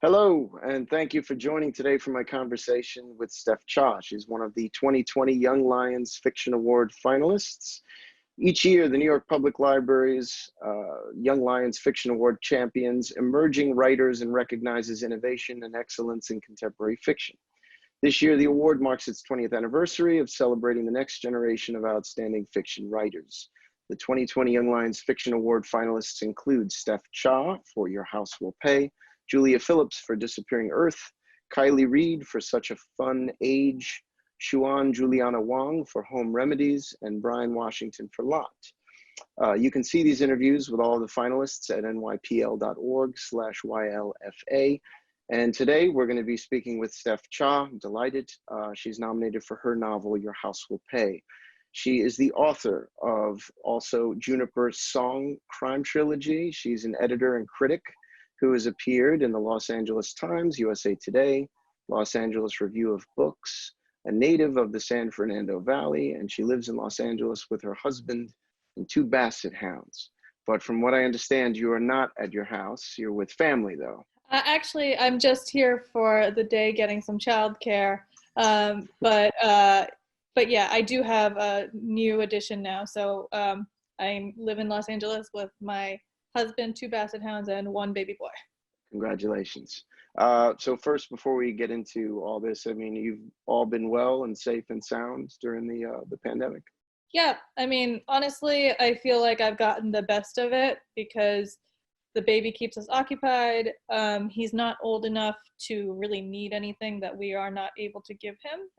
Hello, and thank you for joining today for my conversation with Steph Cha. She's one of the 2020 Young Lions Fiction Award finalists. Each year, the New York Public Library's Young Lions Fiction Award champions emerging writers and recognizes innovation and excellence in contemporary fiction. This year, the award marks its 20th anniversary of celebrating the next generation of outstanding fiction writers. The 2020 Young Lions Fiction Award finalists include Steph Cha for Your House Will Pay, Julia Phillips for Disappearing Earth, Kylie Reed for Such a Fun Age, Xuan Juliana Wang for Home Remedies, and Brian Washington for Lot. You can see these interviews with all the finalists at nypl.org/YLFA. And today we're going to be speaking with Steph Cha. I'm delighted. She's nominated for her novel, Your House Will Pay. She is the author of also Juniper Song crime trilogy. She's an editor and critic who has appeared in the Los Angeles Times, USA Today, Los Angeles Review of Books, a native of the San Fernando Valley, and she lives in Los Angeles with her husband and two basset hounds. But from what I understand, you are not at your house. You're with family, though. Actually, I'm just here for the day getting some childcare. But yeah, I do have a new addition now. So I live in Los Angeles with my husband, two basset hounds, and one baby boy. Congratulations. So first, before we get into all this, I mean, you've all been well and safe and sound during the pandemic? Yeah, I mean, honestly, I feel like I've gotten the best of it because the baby keeps us occupied. He's not old enough to really need anything that we are not able to give him.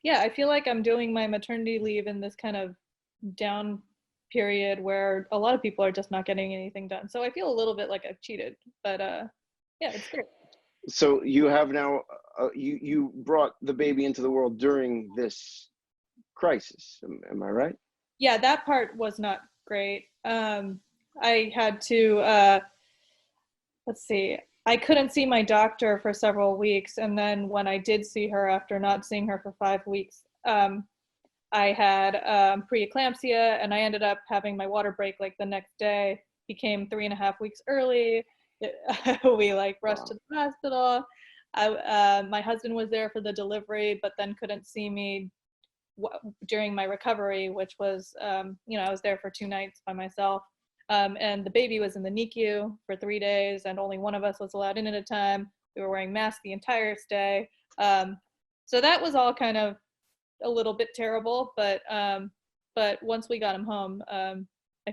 Yeah, I feel like I'm doing my maternity leave in this kind of down period where a lot of people are just not getting anything done. So I feel a little bit like I've cheated, but yeah, it's great. So you have now, you brought the baby into the world during this crisis, am I right? Yeah, that part was not great. I had to, let's see, I couldn't see my doctor for several weeks. And then when I did see her after not seeing her for 5 weeks, I had preeclampsia, and I ended up having my water break like the next day. He came 3.5 weeks early. We like rushed to the hospital. My husband was there for the delivery, but then couldn't see me during my recovery, which was, I was there for 2 nights by myself. And the baby was in the NICU for 3 days, and only one of us was allowed in at a time. We were wearing masks the entire stay. So that was all kind of a little bit terrible, but once we got him home, I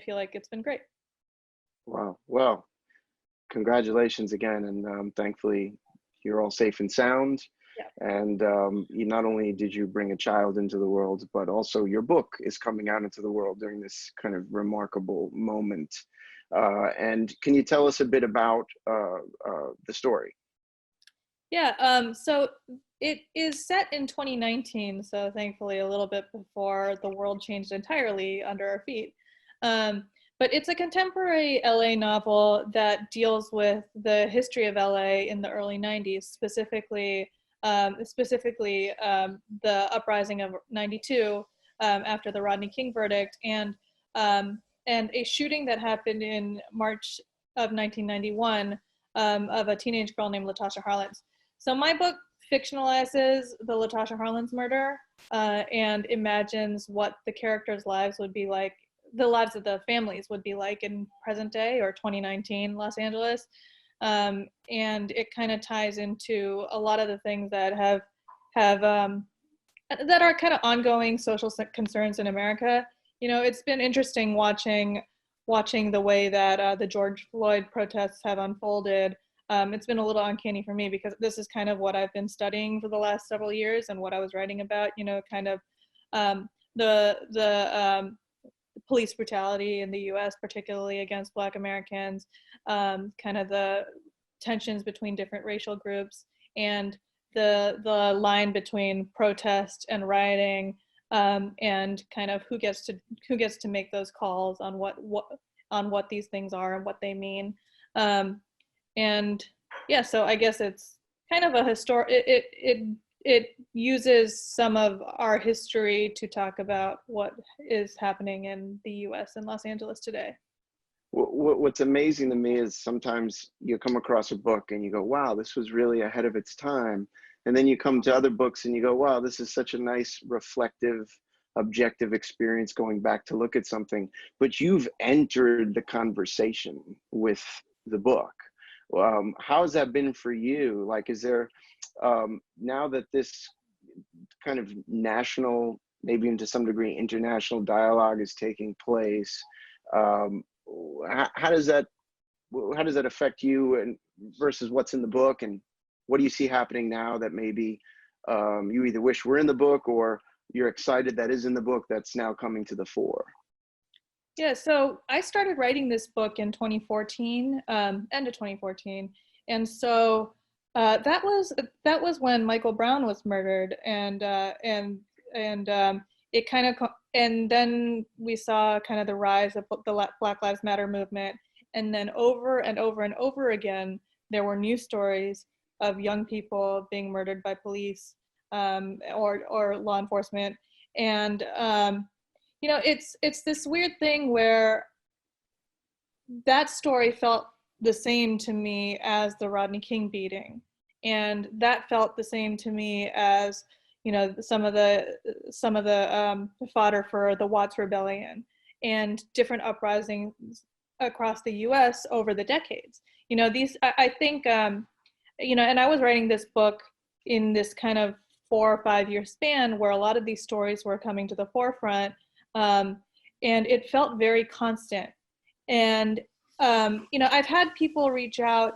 feel like it's been great. Wow. Well, congratulations again, and thankfully you're all safe and sound. Yeah. And you not only did you bring a child into the world, but also your book is coming out into the world during this kind of remarkable moment. And can you tell us a bit about the story? Yeah, so it is set in 2019, so thankfully a little bit before the world changed entirely under our feet. But it's a contemporary LA novel that deals with the history of LA in the early 90s, specifically the uprising of 92 after the Rodney King verdict, and a shooting that happened in March of 1991 of a teenage girl named Latasha Harlins. So my book fictionalizes the Latasha Harlins murder and imagines what the characters' lives would be like, the lives of the families would be like in present day or 2019 Los Angeles. And it kind of ties into a lot of the things that that are kind of ongoing social concerns in America. You know, it's been interesting watching the way that the George Floyd protests have unfolded. It's been a little uncanny for me because this is kind of what I've been studying for the last several years and what I was writing about, you know, kind of the police brutality in the US, particularly against Black Americans, kind of the tensions between different racial groups, and the line between protest and rioting, and kind of who gets to make those calls on what these things are and what they mean. And yeah, so I guess it's kind of a it uses some of our history to talk about what is happening in the US and Los Angeles today. What's amazing to me is sometimes you come across a book and you go, wow, this was really ahead of its time. And then you come to other books and you go, wow, this is such a nice, reflective, objective experience going back to look at something. But you've entered the conversation with the book. How has that been for you? Like, is there, now that this kind of national, maybe to some degree, international dialogue is taking place, how does that affect you and versus what's in the book, and what do you see happening now that maybe you either wish were in the book or you're excited that is in the book that's now coming to the fore? Yeah, so I started writing this book in 2014, end of 2014, and so that was when Michael Brown was murdered, and it kind of, and then we saw kind of the rise of the Black Lives Matter movement, and then over and over and over again, there were news stories of young people being murdered by police or law enforcement, and you know, it's this weird thing where that story felt the same to me as the Rodney King beating, and that felt the same to me as, you know, some of the fodder for the Watts Rebellion and different uprisings across the U.S. over the decades. You know, these, I think, you know, and I was writing this book in this kind of 4 or 5 year span where a lot of these stories were coming to the forefront. And it felt very constant. And, you know, I've had people reach out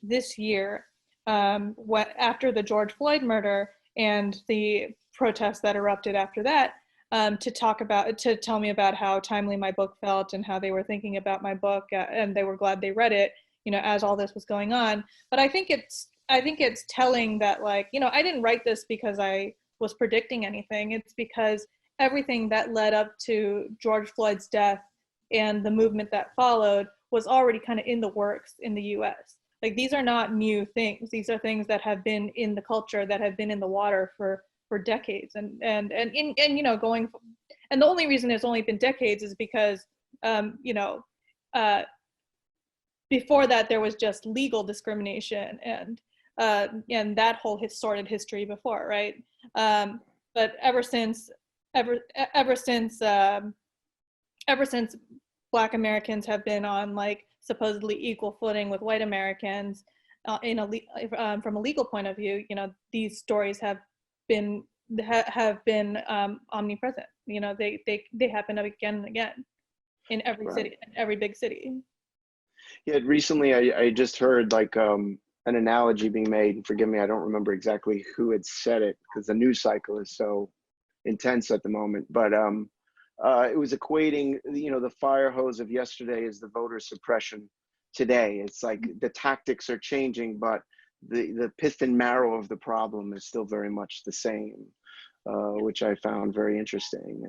this year after the George Floyd murder and the protests that erupted after that, to tell me about how timely my book felt and how they were thinking about my book, and they were glad they read it, you know, as all this was going on. But I think it's telling that, like, you know, I didn't write this because I was predicting anything. It's because everything that led up to George Floyd's death and the movement that followed was already kind of in the works in the US. Like, these are not new things. These are things that have been in the culture, that have been in the water for decades. And you know, and the only reason it's only been decades is because, you know, before that there was just legal discrimination and that whole sordid history before, right? But ever since Black Americans have been on, like, supposedly equal footing with white Americans from a legal point of view, you know, these stories have been omnipresent. You know, they happen again and again in every city, in every big city. Yeah, recently I just heard, like, an analogy being made, and forgive me, I don't remember exactly who had said it because the news cycle is so intense at the moment, but it was equating, you know, the fire hose of yesterday is the voter suppression today. It's like the tactics are changing, but the pith and marrow of the problem is still very much the same, which I found very interesting.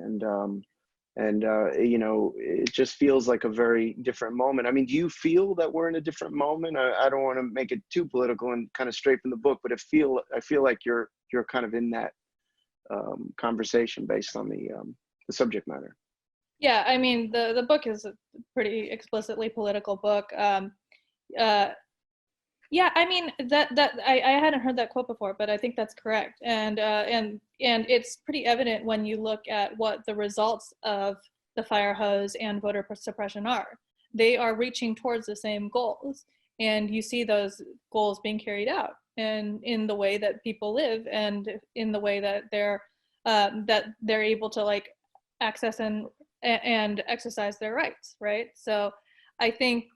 And you know, it just feels like a very different moment. I mean, do you feel that we're in a different moment? I don't want to make it too political and kind of straight from the book, but I feel like you're kind of in that conversation based on the subject matter. Yeah, I mean, the book is a pretty explicitly political book. Yeah, I mean, I hadn't heard that quote before, but I think that's correct. And it's pretty evident when you look at what the results of the fire hose and voter suppression are. They are reaching towards the same goals, and you see those goals being carried out, and in the way that people live, and in the way that they're able to, like, access and exercise their rights, right? So I think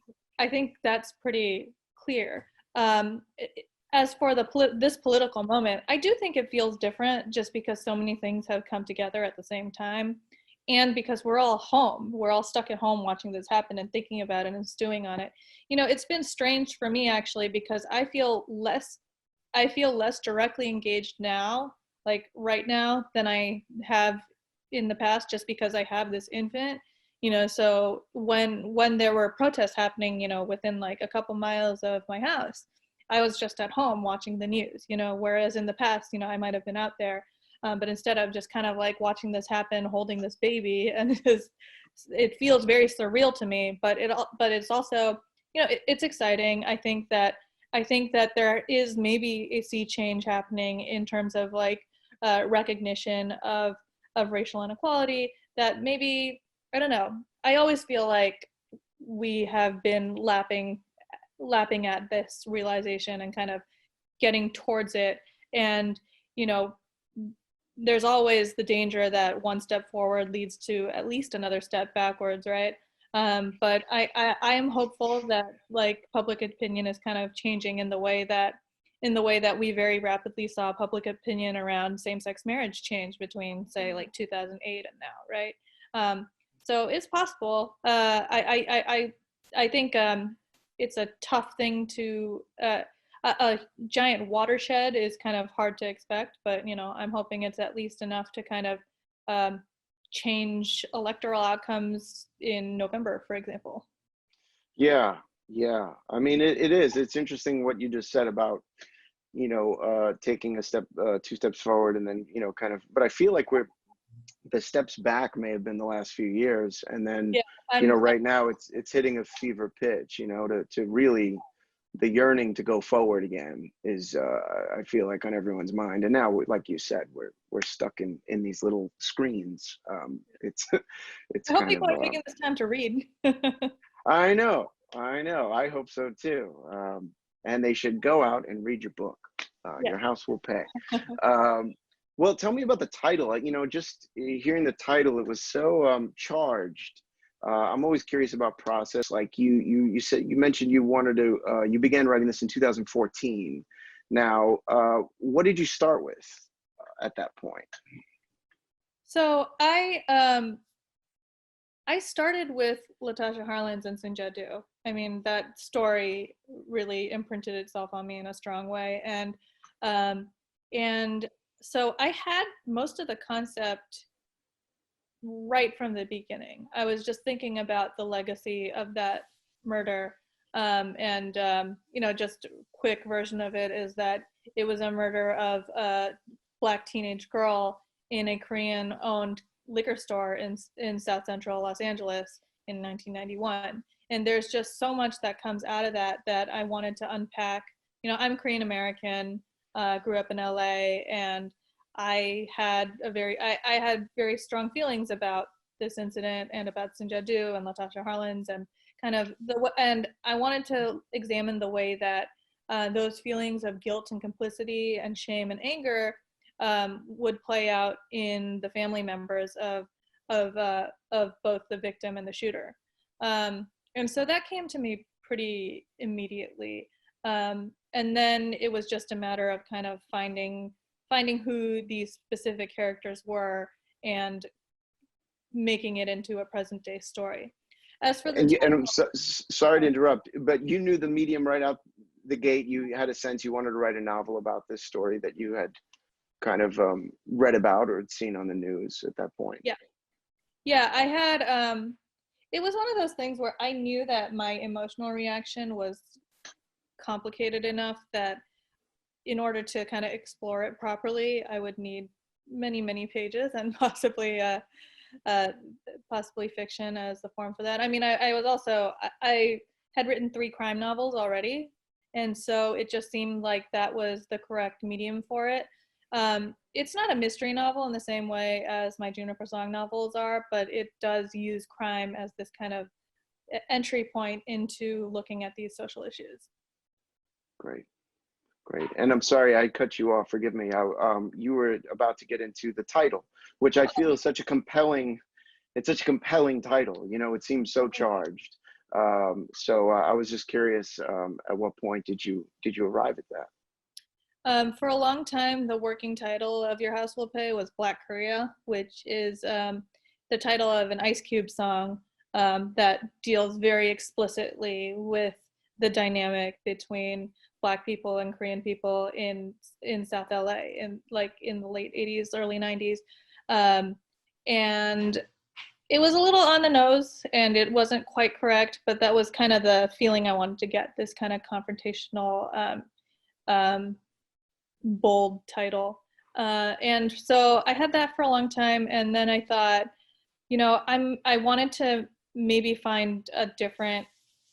that's pretty clear. As for this political moment, I do think it feels different just because so many things have come together at the same time, and because we're all home, we're all stuck at home watching this happen and thinking about it and stewing on it. You know, it's been strange for me actually, because I feel less directly engaged now, like right now, than I have in the past, just because I have this infant. You know, so when there were protests happening, you know, within like a couple miles of my house, I was just at home watching the news, you know, whereas in the past, you know, I might have been out there, but instead I'm just kind of like watching this happen, holding this baby, and it feels very surreal to me, but it's also, it's exciting. I think that there is maybe a sea change happening in terms of like recognition of racial inequality, that maybe, I don't know, I always feel like we have been lapping at this realization and kind of getting towards it. And, there's always the danger that one step forward leads to at least another step backwards, right? But I am hopeful that like public opinion is kind of changing in the way that we very rapidly saw public opinion around same-sex marriage change between, say, like 2008 and now, right? So it's possible. I think it's a tough thing to. A giant watershed is kind of hard to expect, but I'm hoping it's at least enough to kind of change electoral outcomes in November, for example. Yeah, yeah. I mean, it is. It's interesting what you just said about, taking a step, two steps forward, and then, kind of. But I feel like the steps back may have been the last few years, and then, yeah, right now it's hitting a fever pitch. To really, the yearning to go forward again is, I feel like, on everyone's mind. And now, like you said, we're stuck in these little screens. It's I hope people are taking this time to read. I know. I hope so too. And they should go out and read your book. Yeah. Your house will pay. Well, tell me about the title. Just hearing the title, it was so charged. I'm always curious about process. Like you mentioned you wanted to, you began writing this in 2014. Now, what did you start with at that point? So I started with Latasha Harlins and Sinjadu. I mean, that story really imprinted itself on me in a strong way. And so I had most of the concept right from the beginning. I was just thinking about the legacy of that murder. Just a quick version of it is that it was a murder of a Black teenage girl in a Korean-owned liquor store in South Central Los Angeles in 1991. And there's just so much that comes out of that I wanted to unpack. I'm Korean American, grew up in LA, and I had very strong feelings about this incident and about Sinjadu and Latasha Harlins, and and I wanted to examine the way that those feelings of guilt and complicity and shame and anger would play out in the family members of both the victim and the shooter. And so that came to me pretty immediately. And then it was just a matter of kind of finding who these specific characters were and making it into a present day story. As for the and I'm sorry to interrupt, but you knew the medium right out the gate. You had a sense you wanted to write a novel about this story that you had kind of read about or had seen on the news at that point. Yeah, I had, it was one of those things where I knew that my emotional reaction was complicated enough that in order to kind of explore it properly, I would need many, many pages, and possibly fiction as the form for that. I mean, I had written 3 crime novels already, and so it just seemed like that was the correct medium for it. It's not a mystery novel in the same way as my Juniper Song novels are, but it does use crime as this kind of entry point into looking at these social issues. Great. And I'm sorry I cut you off. Forgive me. You were about to get into the title, which I feel is such a compelling title. It seems so charged. So I was just curious, at what point did you arrive at that? For a long time, the working title of Your House Will Pay was Black Korea, which is the title of an Ice Cube song that deals very explicitly with the dynamic between Black people and Korean people in South LA in the late 80s, early 90s. And it was a little on the nose and it wasn't quite correct, but that was kind of the feeling I wanted to get, this kind of confrontational, bold title. And so I had that for a long time, and then I thought, You know, I wanted to maybe find a different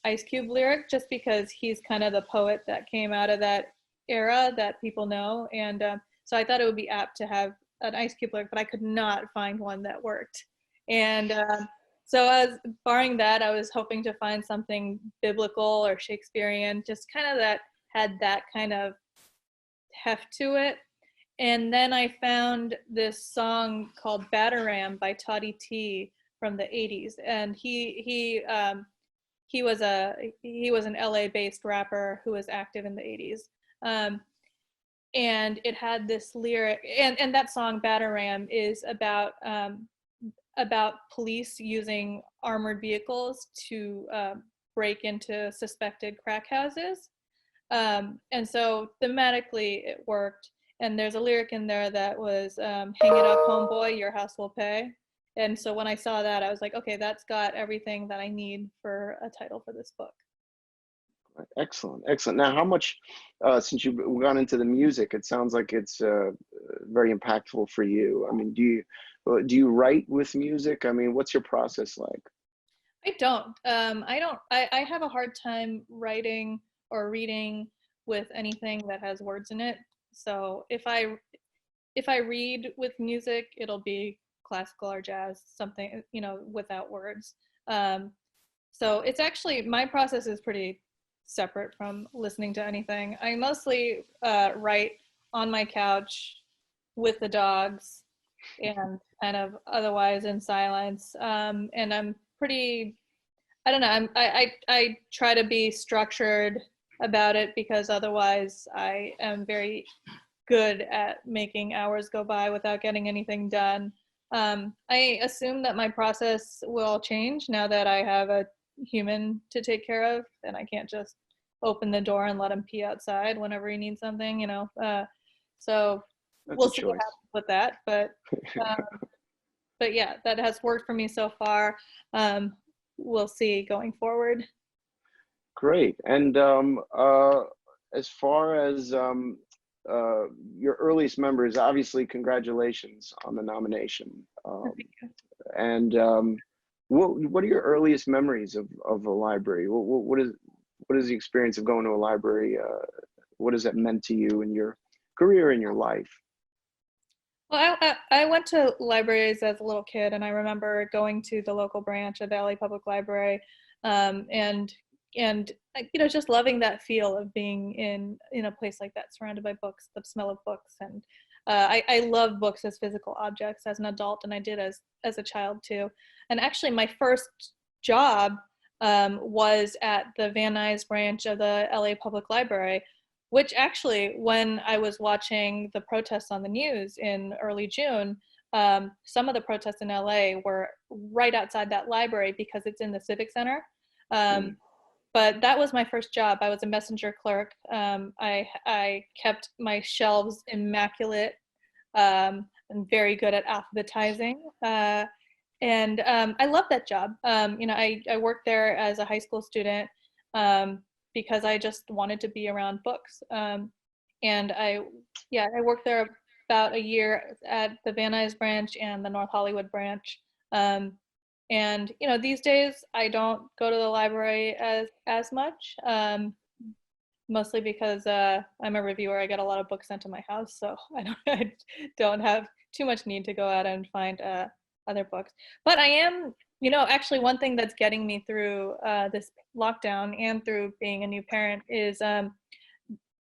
Ice Cube lyric just because he's kind of the poet that came out of that era that people know. And so I thought it would be apt to have an Ice Cube lyric, but I could not find one that worked. And so as barring that, I was hoping to find something biblical or Shakespearean, just kind of that had that kind of heft to it. And then I found this song called Bataram by Toddy T from the 80s. And he was an LA based rapper who was active in the 80s. And it had this lyric, and that song Bataram is about police using armored vehicles to break into suspected crack houses. And so thematically it worked. And there's a lyric in there that was hang it up homeboy, your house will pay. And so when I saw that, I was like, okay, that's got everything that I need for a title for this book. Excellent, excellent. Now, how much, since you've gone into the music, it sounds like it's very impactful for you. I mean, do you write with music? I mean, what's your process like? I don't. I have a hard time writing or reading with anything that has words in it. So if I read with music, it'll be classical or jazz, something, you know, without words. So it's actually, my process is pretty separate from listening to anything. I mostly write on my couch with the dogs and kind of otherwise in silence. And I'm pretty, I don't know, I try to be structured about it because otherwise I am very good at making hours go by without getting anything done. I assume that my process will change now that I have a human to take care of, and I can't just open the door and let him pee outside whenever he needs something, you know. So That's we'll a see what choice. happens with that. But yeah, that has worked for me so far. We'll see going forward. Great. And as far as your earliest memories, obviously, congratulations on the nomination. And what are your earliest memories of a library? What is the experience of going to a library? What has that meant to you in your career and your life? Well, I went to libraries as a little kid, and I remember going to the local branch of the LA Public Library, and you know, just loving that feel of being in a place like that, surrounded by books, the smell of books, and I love books as physical objects as an adult, and I did as a child too. And actually, my first job was at the Van Nuys branch of the LA Public Library, which actually, when I was watching the protests on the news in early June, some of the protests in LA were right outside that library because it's in the Civic Center. Mm. But that was my first job. I was a messenger clerk. I kept my shelves immaculate and very good at alphabetizing. And I love that job. You know, I worked there as a high school student. Because I just wanted to be around books. And I worked there about a year at the Van Nuys branch and the North Hollywood branch. And you know, these days I don't go to the library as much, mostly because I'm a reviewer. I get a lot of books sent to my house, so I don't have too much need to go out and find other books. But I am, you know, actually one thing that's getting me through this lockdown and through being a new parent is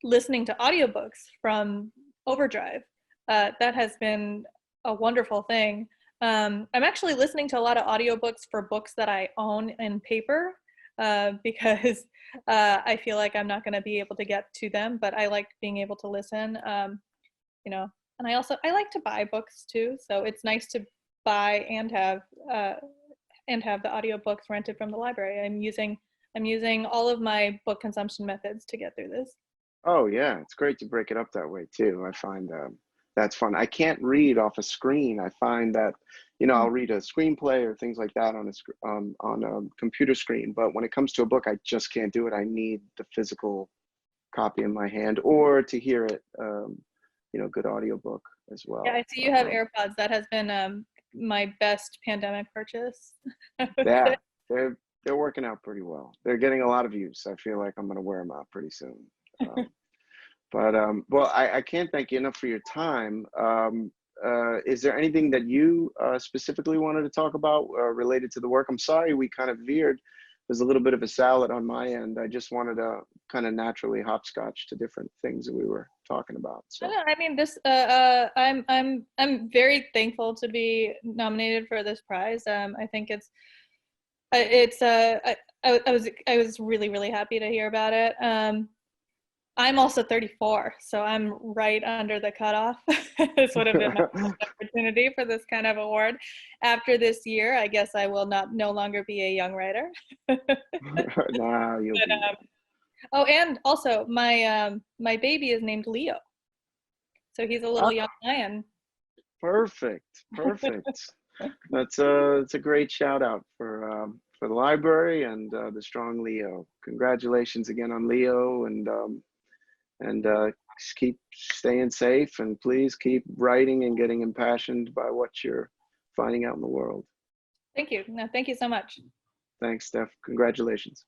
listening to audiobooks from Overdrive. That has been a wonderful thing. I'm actually listening to a lot of audiobooks for books that I own in paper because I feel like I'm not going to be able to get to them, but I like being able to listen, you know, and I like to buy books too. So it's nice to buy and have the audiobooks rented from the library. I'm using all of my book consumption methods to get through this. Oh yeah, it's great to break it up that way too. I find that's fun. I can't read off a screen. I find that, you know, I'll read a screenplay or things like that on a computer screen, but when it comes to a book, I just can't do it. I need the physical copy in my hand or to hear it, you know, good audiobook as Yeah, well. I see you have AirPods. That has been my best pandemic purchase. Yeah, they're working out pretty well. They're getting a lot of use. I feel like I'm gonna wear them out pretty soon. Um, well, I can't thank you enough for your time. Is there anything that you specifically wanted to talk about related to the work? I'm sorry we kind of veered. There's a little bit of a salad on my end. I just wanted to kind of naturally hopscotch to different things that we were talking about. So I mean, this. I'm very thankful to be nominated for this prize. I think it's. I was really happy to hear about it. I'm also 34, so I'm right under the cutoff. This would have been my first opportunity for this kind of award. After this year, I guess I will no longer be a young writer. nah, you'll But, be. oh, and also my baby is named Leo, so he's a little young lion. Perfect. That's it's a great shout out for the library and the strong Leo. Congratulations again on Leo, and just keep staying safe, and please keep writing and getting impassioned by what you're finding out in the world. Thank you. No, thank you so much. Thanks, Steph. Congratulations.